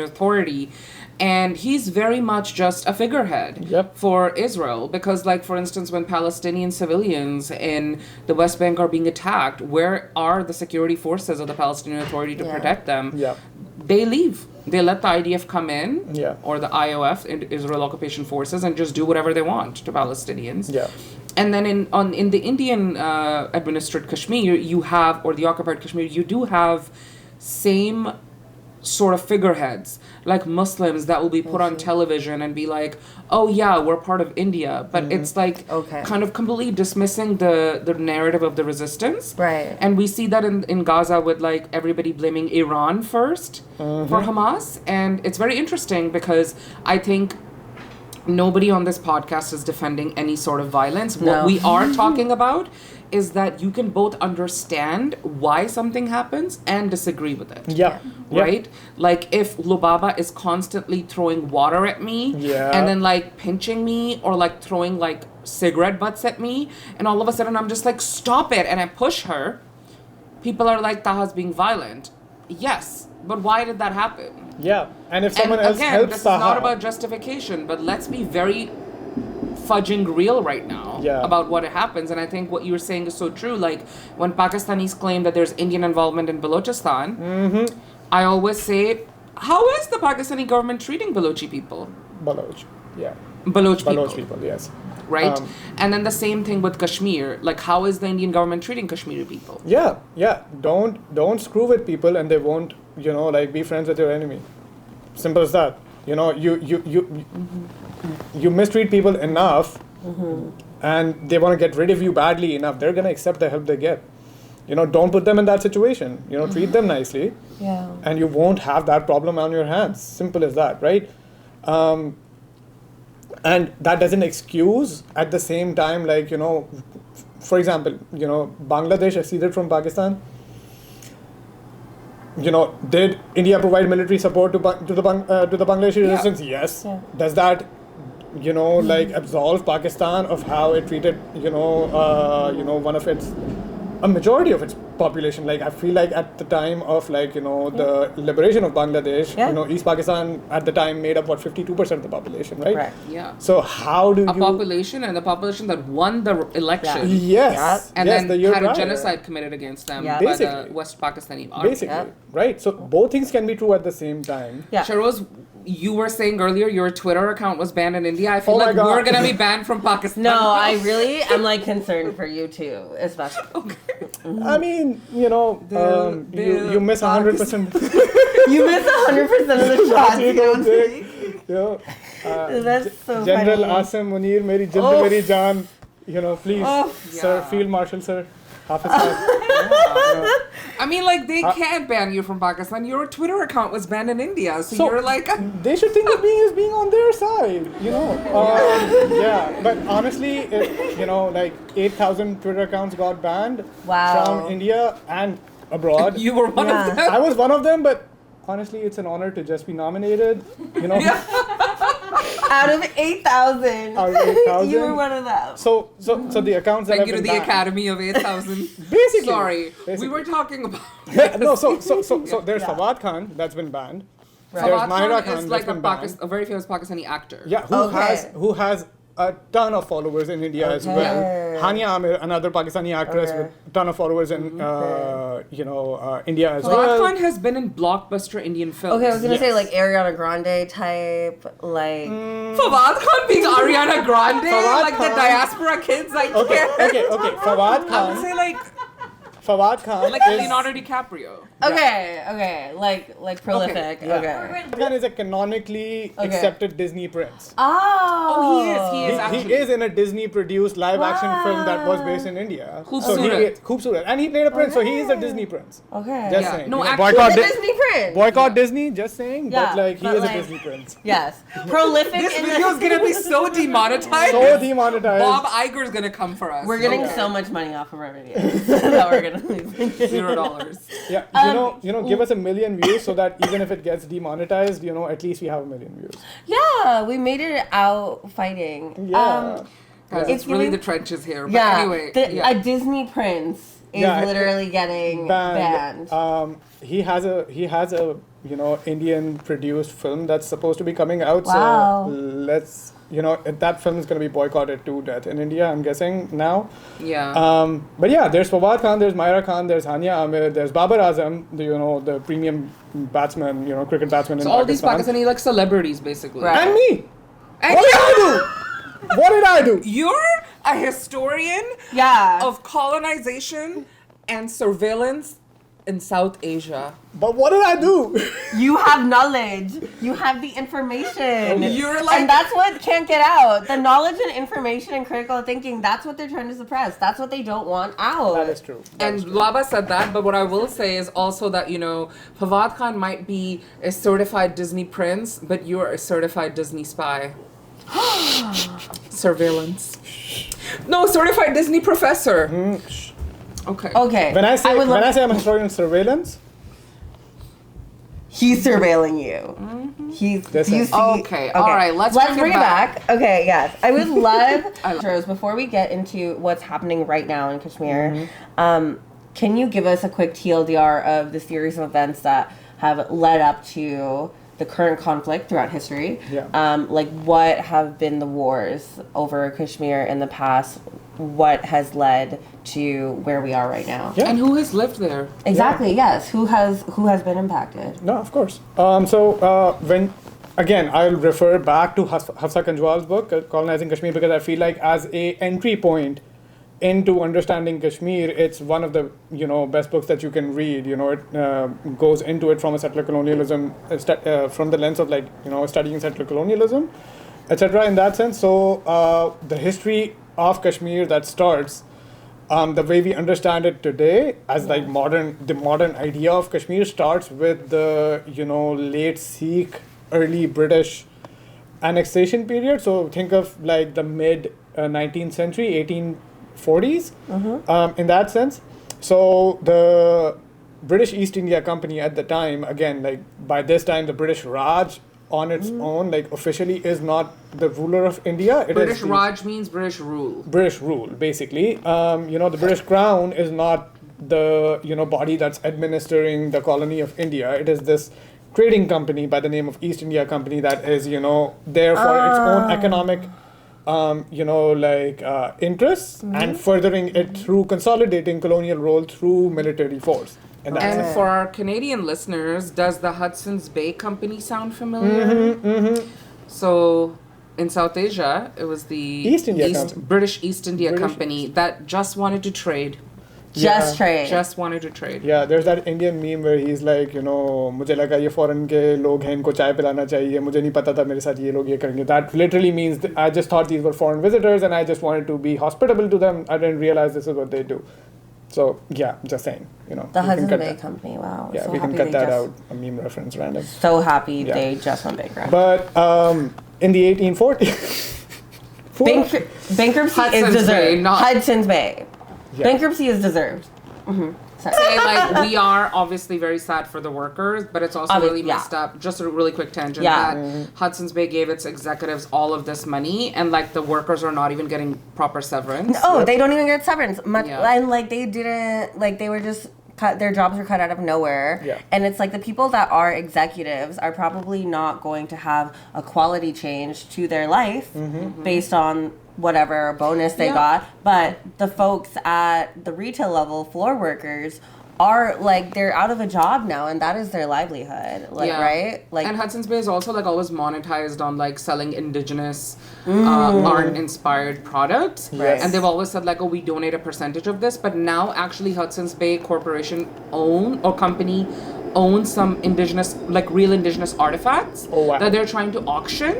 Authority, and he's very much just a figurehead for Israel. Because, like, for instance, when Palestinian civilians in the West Bank are being attacked, where are the security forces of the Palestinian Authority to protect them? They leave. They let the IDF come in, or the IOF, Israel Occupation Forces, and just do whatever they want to Palestinians. And then in the Indian administered Kashmir, you have, or the occupied Kashmir, you do have same sort of figureheads, like Muslims that will be put on television and be like, oh yeah, we're part of India. But it's like kind of completely dismissing the narrative of the resistance. Right. And we see that in Gaza with, like, everybody blaming Iran first for Hamas. And it's very interesting because I think nobody on this podcast is defending any sort of violence. No. What we are talking about is that you can both understand why something happens and disagree with it. Yeah. Right? Like if Lubaba is constantly throwing water at me and then like pinching me or like throwing like cigarette butts at me, and all of a sudden I'm just like, stop it, and I push her, people are like, Taha's being violent. Yes, but why did that happen? Yeah, and if someone else again, helps this Taha, is not about justification, but let's be very fudging real right now about what happens. And I think what you were saying is so true. Like when Pakistanis claim that there's Indian involvement in Balochistan, I always say, how is the Pakistani government treating Balochi people? Baloch, yeah. Baloch people, yes. Right? And then the same thing with Kashmir. Like, how is the Indian government treating Kashmiri people? Yeah. Don't screw with people and they won't, like be friends with your enemy. Simple as that. You mistreat people enough and they want to get rid of you badly enough, they're going to accept the help they get. Don't put them in that situation. Treat them nicely. Yeah. And you won't have that problem on your hands. Simple as that, right? And that doesn't excuse at the same time, like, for example, Bangladesh acceded from Pakistan. Did India provide military support to the Bangladeshi resistance? Yes. Yeah. Does that, like absolve Pakistan of how it treated, one of its, a majority of its population? Like I feel like at the time of the liberation of Bangladesh, East Pakistan at the time made up 52% of the population, right? Right. Yeah. So how do a population and the population that won the election, yes, and yes, then had a genocide committed against them by the West Pakistani army. Basically, right? So both things can be true at the same time. Yeah. Shehroze, you were saying earlier your Twitter account was banned in India. I feel like we're gonna be banned from Pakistan. No, I really am like concerned for you too, especially. Okay. I mean, you miss 100%. You miss 100% of the shots. You know what I'm saying? That's so General funny. Asim Munir, meri jind meri jaan. Please, sir, Field Marshal, sir. Hafiz sir. I mean, like, they can't ban you from Pakistan. Your Twitter account was banned in India, so you're like... They should think of me as being on their side, yeah, but honestly, like 8,000 Twitter accounts got banned from India and abroad. You were one of them? I was one of them, but honestly, it's an honor to just be nominated, Out of 8,000. Out of 8,000. You were one of them. So the accounts that Thank have you to been the banned. Academy of 8,000. Basically. Sorry. We were talking about... So there's Fawad Khan that's been banned. Right. There's Fawad Mahira Khan Khan is that's like been banned. a very famous Pakistani actor. Yeah, who has a ton of followers in India as well. Hania Amir, another Pakistani actress with a ton of followers in India as well. Fawad Khan has been in blockbuster Indian films. Okay, I was gonna say like Ariana Grande type, like Fawad Khan being Ariana Grande, Fawad like Khan. the diaspora kids, like Okay. I Fawad would Khan. say like Like Leonardo DiCaprio. okay, like prolific. Yeah. Okay. Fawad Khan is a canonically accepted Disney prince. Oh, He is actually. He is in a Disney-produced live-action film that was based in India. Khoobsurat. And he played a prince, so he is a Disney prince. Okay. Just Yeah. saying. No, You know, actually- boycott, He's a Disney prince. boycott Disney, just saying. Yeah, but he but is a like- Disney prince. Yes. Prolific. This in video is gonna be so demonetized. So demonetized. Bob Iger's gonna come for us. We're getting so much money off of our videos that we're gonna lose. $0. Yeah, give us 1 million views so that even if it gets demonetized, at least we have 1 million views. Yeah, we made it out fighting. Yeah. Guys, it's really the trenches here. But Yeah. anyway. A Disney prince is literally getting banned. He has a Indian produced film that's supposed to be coming out. Wow. So let's that film is going to be boycotted to death in India, I'm guessing now. Yeah. But yeah, there's Fawad Khan, there's Mahira Khan, there's Hania Amir, there's Babar Azam, the premium batsman, cricket batsman So in all these Pakistan. Pakistani like celebrities basically. Right. And me. And What did I do? What did I do? You're a historian Yeah. of colonization and surveillance in South Asia. But what did I do? You have knowledge. You have the information. You're like- and that's what can't get out. The knowledge and information and critical thinking, that's what they're trying to suppress. That's what they don't want out. That is true. And Laba said that, but what I will say is also that, Fawad Khan might be a certified Disney prince, but you're a certified Disney spy. Surveillance. No, certified Disney professor. Okay. Okay. When I say would love- when I say I'm a historian of surveillance, he's surveilling you. He's This you is- see, Okay, all right, let's bring bring it it back. Okay, yes. I would love I- Shehroze, before we get into what's happening right now in Kashmir, Mm-hmm. can you give us a quick TLDR of the series of events that have led up to the current conflict throughout history? Yeah. Like what have been the wars over Kashmir in the past? What has led to where we are right now? Yeah. And who has lived there? Exactly. Yes. Who has been impacted? No, of course. When again, I'll refer back to Hafsa Kanjwal's book, Colonizing Kashmir, because I feel like as a entry point into understanding Kashmir, it's one of the best books that you can read. It goes into it from a settler colonialism, from the lens of studying settler colonialism, etc. In that sense, so the history of Kashmir that starts. The way we understand it today, as the modern idea of Kashmir starts with the late Sikh, early British annexation period. So think of like the mid 19th century, 1840s, in that sense. So the British East India Company at the time, again, like by this time, the British Raj on its own, like officially, is not the ruler of India. It British is the Raj means British rule. British rule, basically. The British Crown is not the body that's administering the colony of India. It is this trading company by the name of East India Company that is there for its own economic interests and furthering it through consolidating colonial role through military force. And that's And it. for our Canadian listeners, does the Hudson's Bay Company sound familiar? So in South Asia, it was the East India Company. British East India British Company that just wanted to trade. Just trade. Just wanted to trade. Yeah, there's that Indian meme where he's like, मुझे लगा ये foreign के लोग हैं, इनको चाय पिलाना चाहिए, मुझे नहीं पता था मेरे साथ ये लोग ये करेंगे. That literally means that I just thought these were foreign visitors and I just wanted to be hospitable to them. I didn't realize this is what they do. So yeah, just saying, The Hudson's Bay Company. Wow. Yeah, so we can happy cut they that just- out. A meme reference, random. So happy Yeah. they just went bankrupt. But in the 1840s, Bankruptcy Hudson's is deserved. Bay, not- Hudson's Bay. Yeah. Bankruptcy is deserved. Sorry. Say, like, we are obviously very sad for the workers, but it's also really yeah. messed up. Just a really quick tangent. Yeah. That Hudson's Bay gave its executives all of this money, and like the workers are not even getting proper severance. Oh, they don't even get severance. Yeah. And like they didn't, like they were just cut, their jobs were cut out of nowhere. Yeah. And it's like the people that are executives are probably not going to have a quality change to their life based on whatever bonus they Yeah. got. But the folks at the retail level, floor workers, are like they're out of a job now, and that is their livelihood. Like right, like and Hudson's Bay is also like always monetized on like selling indigenous art inspired products. Yes. And they've always said like, oh, we donate a percentage of this, but now actually Hudson's Bay Corporation company owns some indigenous, like real indigenous artifacts Oh, wow. that they're trying to auction.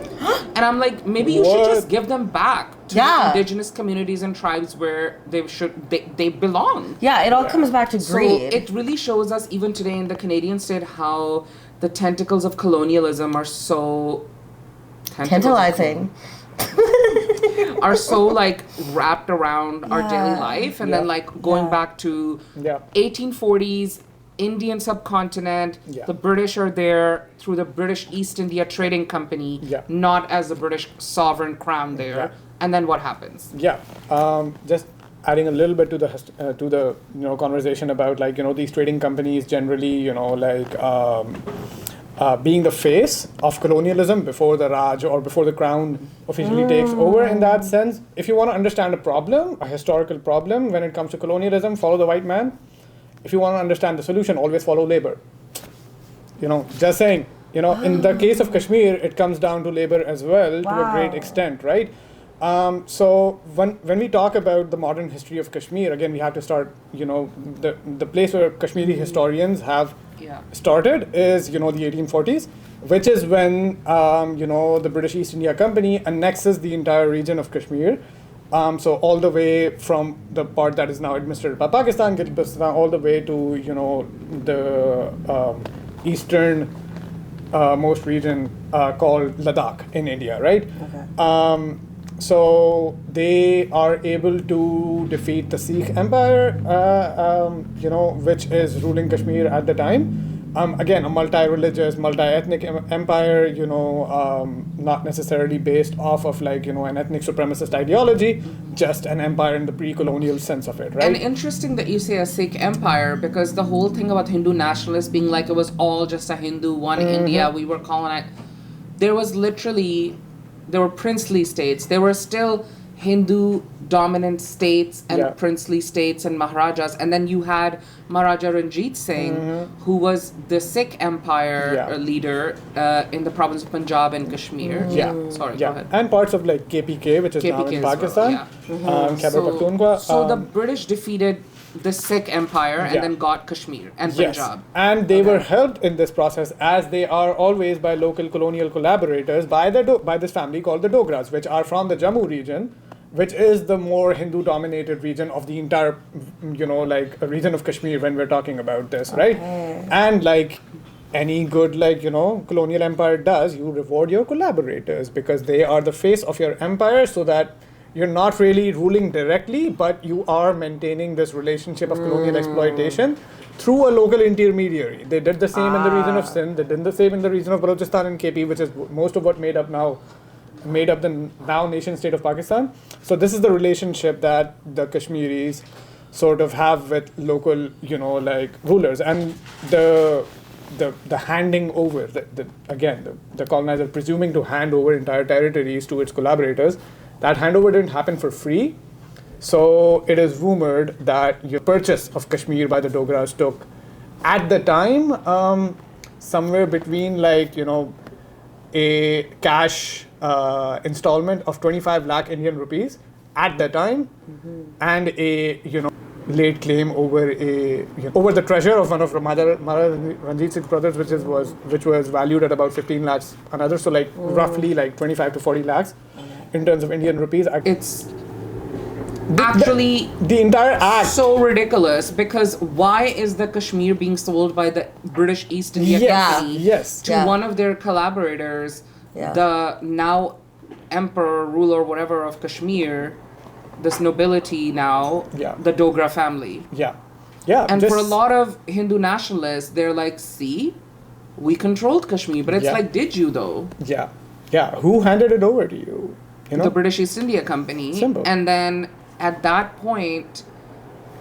And I'm like, maybe you should What? just give them back to Yeah. the indigenous communities and tribes where they belong. yeah, it all comes back to So greed. it really shows us, even today in the Canadian state, how the tentacles of colonialism are so Tantalizing. are so like wrapped around our daily Yeah. life, and Yeah. then like going Yeah. back to Yeah. 1840s Indian subcontinent. Yeah. The British are there through the British East India Trading Company, Yeah. not as the British sovereign crown there. Yeah. And then what happens? Yeah, just adding a little bit to the conversation about like these trading companies generally being the face of colonialism before the Raj or before the crown officially takes over. In that sense, if you want to understand a problem, a historical problem when it comes to colonialism, follow the white man. If you want to understand the solution, always follow labor. Just saying. In the case of Kashmir, it comes down to labor as well to a great Wow. extent, right? So when we talk about the modern history of Kashmir, again, we have to start, the place where Kashmiri historians have Yeah. started is, the 1840s, which is when, the British East India Company annexes the entire region of Kashmir. So all the way from the part that is now administered by Pakistan, Gilgit-Baltistan, all the way to, the eastern most region called Ladakh in India, right? Okay. So they are able to defeat the Sikh Empire, which is ruling Kashmir at the time. Again, a multi-religious, multi-ethnic empire, not necessarily based off of an ethnic supremacist ideology, just an empire in the pre-colonial sense of it, right? And interesting that you say a Sikh empire, because the whole thing about Hindu nationalists being like it was all just a Hindu, one India, we were colonized. There were princely states. There were still Hindu dominant states and princely states and Maharajas. And then you had Maharaja Ranjit Singh, who was the Sikh empire leader in the province of Punjab and Kashmir. Sorry, go ahead. And parts of KPK, which is now in Pakistan. Khyber Pakhtunkhwa. So the British defeated the Sikh empire and then got Kashmir and Punjab. And they were helped in this process, as they are always, by local colonial collaborators, by this family called the Dogras, which are from the Jammu region, which is the more Hindu-dominated region of the entire, region of Kashmir when we're talking about this, right? And like any good, colonial empire does, you reward your collaborators because they are the face of your empire, so that you're not really ruling directly, but you are maintaining this relationship of colonial exploitation through a local intermediary. They did the same in the region of Sindh. They did the same in the region of Balochistan and KP, which is most of what made up the now nation state of Pakistan. So this is the relationship that the Kashmiris sort of have with local, rulers, and the handing over, the colonizer presuming to hand over entire territories to its collaborators. That handover didn't happen for free. So it is rumored that your purchase of Kashmir by the Dogras took, at the time, somewhere between a cash installment of 25 lakh Indian rupees at the time, and a late claim over the treasure of one of Maharaja Ranjit Singh's brothers, which was valued at about 15 lakhs another, so roughly 25 to 40 lakhs in terms of Indian rupees. It's actually the entire act so ridiculous, because why is the Kashmir being sold by the British East India Company to one of their collaborators, the now emperor, ruler, whatever of Kashmir, this nobility now, the Dogra family. And for a lot of Hindu nationalists, they're like, see, we controlled Kashmir, but it's like, did you though? Who handed it over to you? The British East India Company. Simple. And then at that point,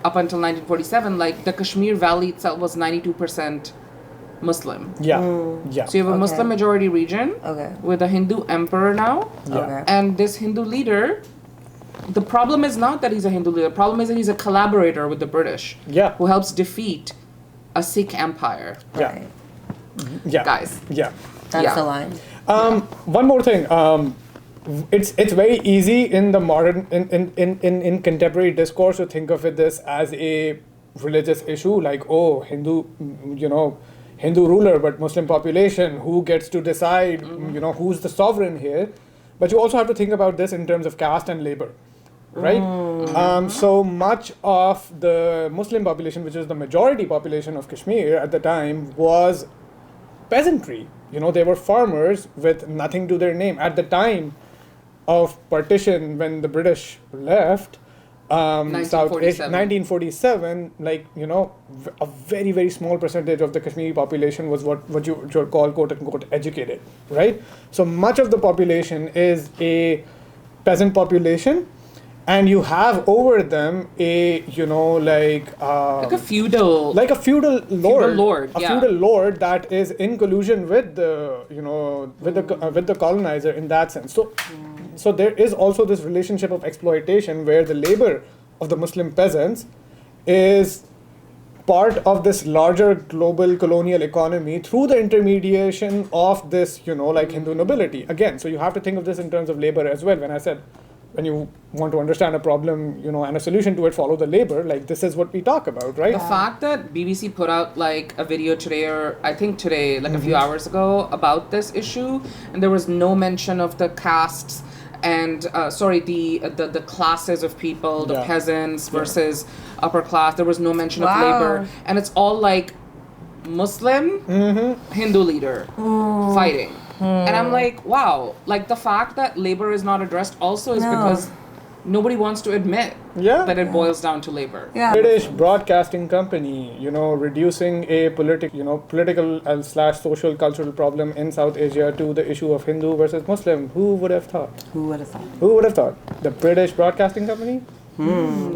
up until 1947, the Kashmir Valley itself was 92% Muslim. So you have a Muslim majority region with a Hindu emperor now. And this Hindu leader, the problem is not that he's a Hindu leader. The problem is that he's a collaborator with the British who helps defeat a Sikh empire. Guys. That's the line. One more thing. It's very easy in the modern in contemporary discourse to think of this as a religious issue, Hindu ruler but Muslim population, who gets to decide who's the sovereign here. But you also have to think about this in terms of caste and labor, right? So much of the Muslim population, which is the majority population of Kashmir at the time, was peasantry. They were farmers with nothing to their name. At the time of partition, when the British left, 1947, a very, very small percentage of the Kashmiri population was what you would call, quote unquote, educated, right? So much of the population is a peasant population, and you have over them a a feudal lord, a feudal lord that is in collusion with the with the colonizer in that sense. So there is also this relationship of exploitation where the labor of the Muslim peasants is part of this larger global colonial economy through the intermediation of this Hindu nobility. Again, so you have to think of this in terms of labor as well. When I said, when you want to understand a problem, and a solution to it, follow the labor. This is what we talk about, right? The fact that BBC put out a video today, or I think today, a few hours ago, about this issue, and there was no mention of the castes and the classes of people, the peasants versus upper class. There was no mention of labor, and it's all Muslim Hindu leader fighting. And I'm like, wow, like the fact that labor is not addressed also is because nobody wants to admit that it boils down to labor. Yeah. British Broadcasting Company, reducing a political / social cultural problem in South Asia to the issue of Hindu versus Muslim. Who would have thought? Who would have thought? Who would have thought? The British Broadcasting Company?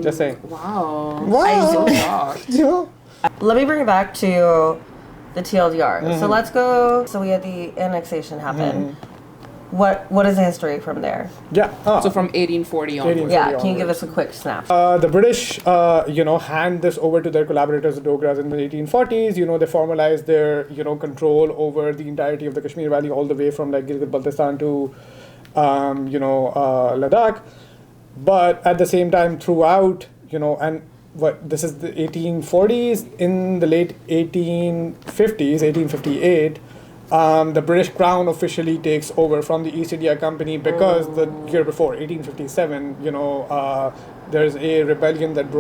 Just saying. Wow. I'm so shocked. Let me bring it back to the TLDR. So let's go. So we had the annexation happen. What is the history from there? Yeah. So from 1840 onwards. 1840 Yeah, can you give onwards. us a quick snap? The British, hand this over to their collaborators, the Dogras, in the 1840s. They formalized their, control over the entirety of the Kashmir Valley, all the way from like Gilgit-Baltistan to, Ladakh. But at the same time, throughout, this is the 1840s, in the late 1850s, 1858, the British Crown officially takes over from the East India Company because the year before, 1857, there's a rebellion that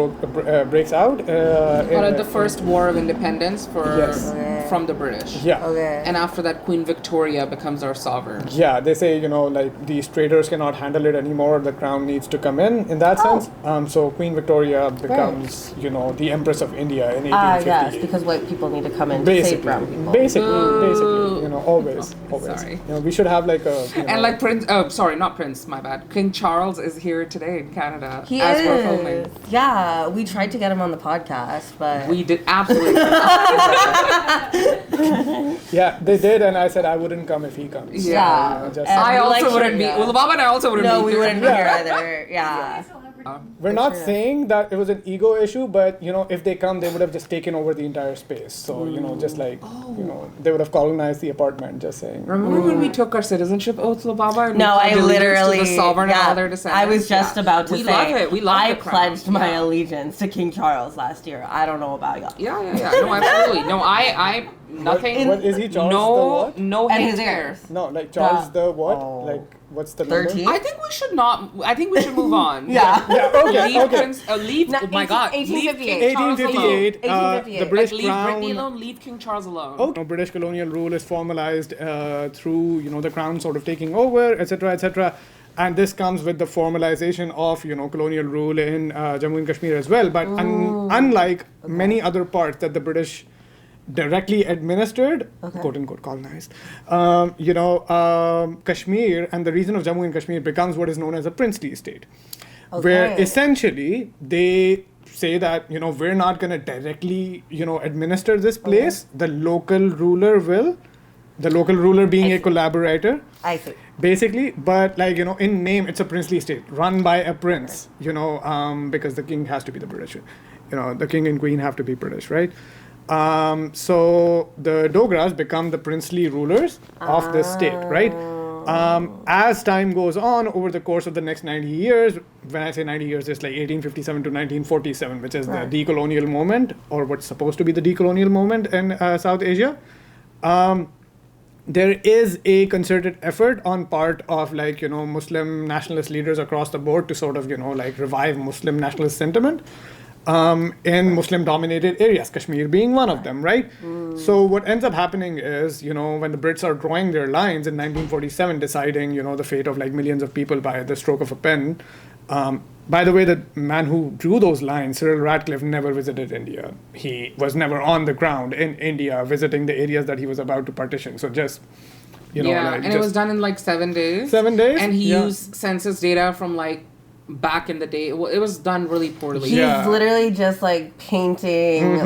breaks out. The first war of independence from the British. Yeah. Okay. And after that, Queen Victoria becomes our sovereign. Yeah, they say, these traders cannot handle it anymore. The crown needs to come in that sense. So Queen Victoria becomes, the Empress of India in 1858. Yes, because white people need to come in to save brown people. Basically, always. Sorry. We should have like a... And like not Prince, my bad. King Charles is here today in Canada He as is. we're filming. Yeah, we tried to get him on the podcast, but We did absolutely. Yeah, they did, and I said I wouldn't come if he comes. yeah. Just- And I we like also wouldn't be. trivia. Well, Baba and I also wouldn't be. No, we here. wouldn't be here either. Yeah. We're not saying that it was an ego issue, but if they come, they would have just taken over the entire space. So just like they would have colonized the apartment. Just saying. Remember when we took our citizenship oath, Baba? And No, we I pledged allegiance literally. to the sovereign and all their I descendants? was just about to we say. love it. We love I the crown. pledged my Yeah. allegiance to King Charles last year. I don't know about y'all. Yeah. No, absolutely. No, I nothing. What is he, Charles no, the what? no And hate his here. heirs. No, like Charles the what? Oh. Like what's the number? 13? I think we should not. I think we should move on. Yeah. Yeah. Okay. Leave Okay. Prince. Leave. No, oh my God. Leave 1858. King Charles alone. 1858. The 1858. British Like, leave Brittany Crown. alone. Leave King Charles alone. Okay. British colonial rule is formalized through the crown sort of taking over, etc., etc. And this comes with the formalization of colonial rule in Jammu and Kashmir as well. But unlike many other parts that the British directly administered, quote unquote colonized, Kashmir and the region of Jammu and Kashmir becomes what is known as a princely state, where Okay. essentially they say that we're not going to directly administer this place. The local ruler will, the local ruler being a collaborator. I see. Basically, but in name, it's a princely state run by a prince, because the king has to be the British, the king and queen have to be British, right? So the Dogras become the princely rulers of this state, right? As time goes on over the course of the next 90 years, when I say 90 years, it's like 1857 to 1947, which is the decolonial moment, or what's supposed to be the decolonial moment in South Asia. There is a concerted effort on part of Muslim nationalist leaders across the board to sort of revive Muslim nationalist sentiment in Muslim dominated areas, Kashmir being one of them, right? So what ends up happening is when the Brits are drawing their lines in 1947, deciding the fate of millions of people by the stroke of a pen. By the way, the man who drew those lines, Cyril Radcliffe, never visited India. He was never on the ground in India visiting the areas that he was about to partition. So just, and it was done in 7 days. 7 days? And he Yeah. used census data from back in the day. Well, it was done really poorly. He's Yeah. literally just painting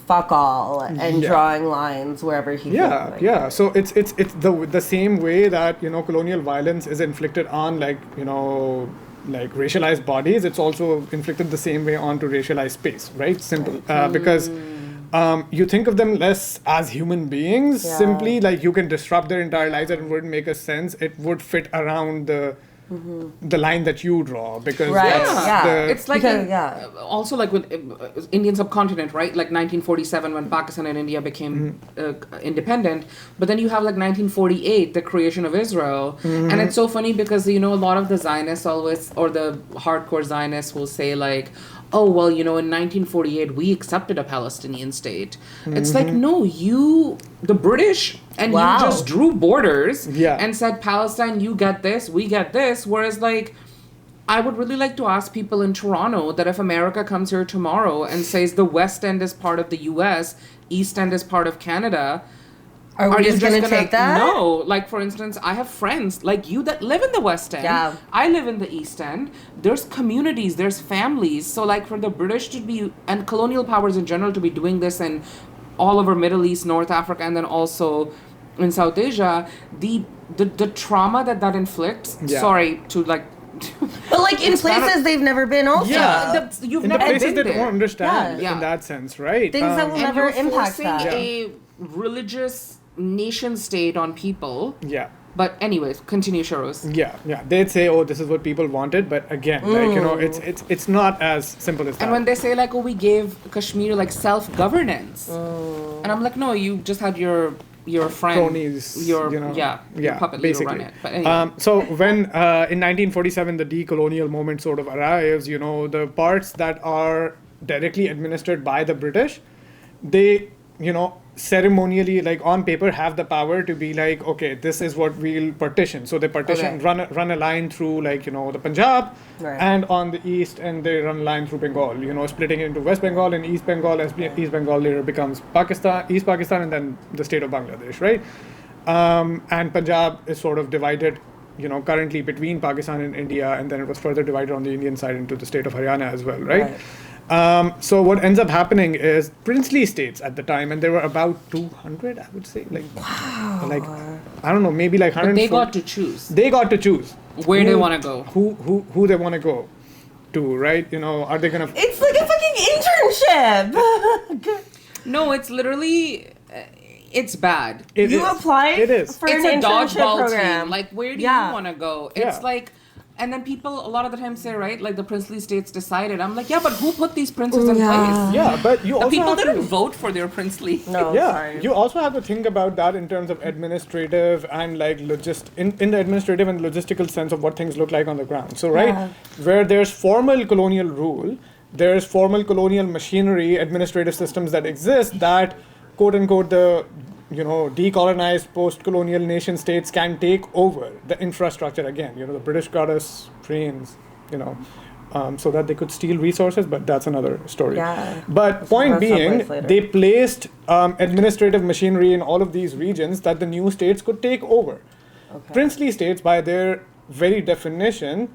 fuck all and drawing lines wherever he Yeah, feels yeah. So it's the same way that colonial violence is inflicted on racialized bodies. It's also inflicted the same way onto racialized space, right? Simple, because you think of them less as human beings. Yeah. Simply you can disrupt their entire lives and it wouldn't make a sense. It would fit around the line that you draw because Right, that's yeah. the, It's like Because, also with Indian subcontinent, right? 1947 when Pakistan and India became independent, but then you have 1948, the creation of Israel, and it's so funny because a lot of the Zionists always, or the hardcore Zionists will say oh, well, in 1948, we accepted a Palestinian state. It's like, no, the British, and Wow. you just drew borders Yeah. and said, Palestine, you get this, we get this. Whereas, like, I would really like to ask people in Toronto that if America comes here tomorrow and says the West End is part of the US, East End is part of Canada, Are we just going to take that? No. Like, for instance, I have friends like you that live in the West End. Yeah. I live in the East End. There's communities, there's families. So, like, for the British to be, and colonial powers in general, to be doing this in all over Middle East, North Africa, and then also in South Asia, the trauma that inflicts, Yeah. sorry to, like... But like in It's kind of- places they've never been also. You've In the never places been they there. don't understand Yeah. in that sense, right? Things that will And never you're impact forcing that. a religious nation state on people. yeah. But anyways, continue, Shehroze. Yeah. They'd say, "Oh, this is what people wanted," but again, it's not as simple as that. And when they say like, "Oh, we gave Kashmir like self-governance," and I'm like, "No, you just had your friend, cronies, your puppet leader basically. run it." But anyway. So when in 1947 the decolonial movement sort of arrives, the parts that are directly administered by the British, they ceremonially, like on paper, have the power to be like, okay, this is what we'll partition. So they partition, Okay. run a line through like the Punjab, Right. and on the east, and they run a line through Bengal. Splitting into West Bengal and East Bengal, as East Bengal later becomes Pakistan, East Pakistan, and then the state of Bangladesh, right? And Punjab is sort of divided, currently between Pakistan and India, and then it was further divided on the Indian side into the state of Haryana as well, right? So what ends up happening is princely states at the time, and there were about 200, I would say, like I don't know, maybe like But 100. they got to choose They got to choose where they want to go. who they want to go to, right? Are they gonna? It's like a fucking internship. No, it's literally, it's bad. It You is. applied It is. for It's an a internship dodgeball program. team. Like, where do Yeah. you want to go? It's Yeah. like, and then people a lot of the time say, right, like the princely states decided. I'm like, yeah, but who put these princes in place? Yeah, but you The also people have didn't to. vote for their princely. No, Yeah, sorry. you also have to think about that in terms of administrative and like in the administrative and logistical sense of what things look like on the ground. So where there's formal colonial rule, there's formal colonial machinery, administrative systems that exist that, quote unquote, the decolonized post-colonial nation states can take over the infrastructure again. The British got us trains, so that they could steal resources, but that's another story. Yeah. But point That's being, someplace later. they placed administrative machinery in all of these regions that the new states could take over. Okay. Princely states, by their very definition,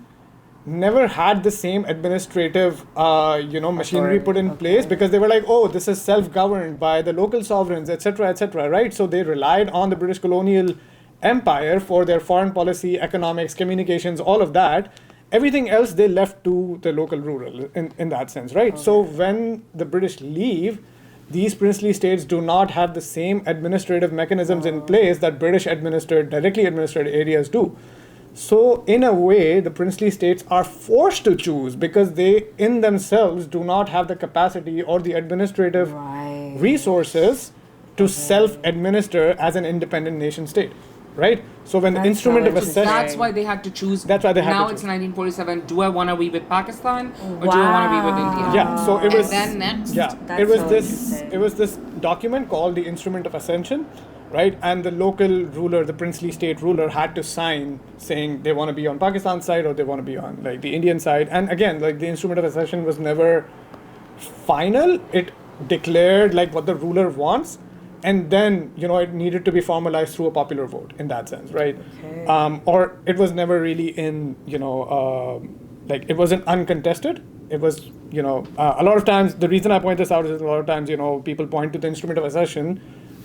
never had the same administrative, machinery put in place, because they were like, oh, this is self-governed by the local sovereigns, etc., right? So they relied on the British colonial empire for their foreign policy, economics, communications, all of that. Everything else they left to the local rural in that sense, right? So when the British leave, these princely states do not have the same administrative mechanisms in place that directly administered areas do. So in a way, the princely states are forced to choose because they in themselves do not have the capacity or the administrative resources to self-administer as an independent nation state, right? So when the That's instrument so of accession... That's why they had to choose. That's why they had now to it's choose. 1947. Do I want to be with Pakistan or do I want to be with India? Yeah, so it was... And then next. Yeah, That's it was so interesting. it was this document called the Instrument of Ascension, right? And the local ruler, the princely state ruler, had to sign saying they want to be on Pakistan's side or they want to be on like the Indian side. And again, like the Instrument of Accession was never final. It declared like what the ruler wants, and then it needed to be formalized through a popular vote in that sense, right? Okay. Or it was never really in like it wasn't uncontested. It was a lot of times the reason I point this out is a lot of times people point to the Instrument of Accession,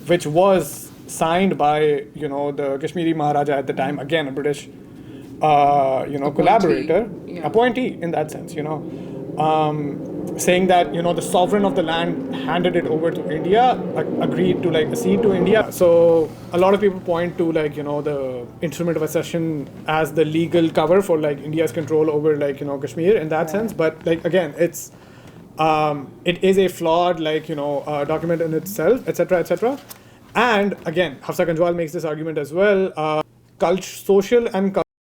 which was signed by the Kashmiri Maharaja at the time, again a British collaborator, Yeah. appointee in that sense, saying that the sovereign of the land handed it over to India, agreed to like accede to India. So a lot of people point to like the Instrument of Accession as the legal cover for like India's control over like Kashmir in that sense. But like again, it is a flawed like document in itself, etc. And again, Hafsa Kanjwal makes this argument as well. Social and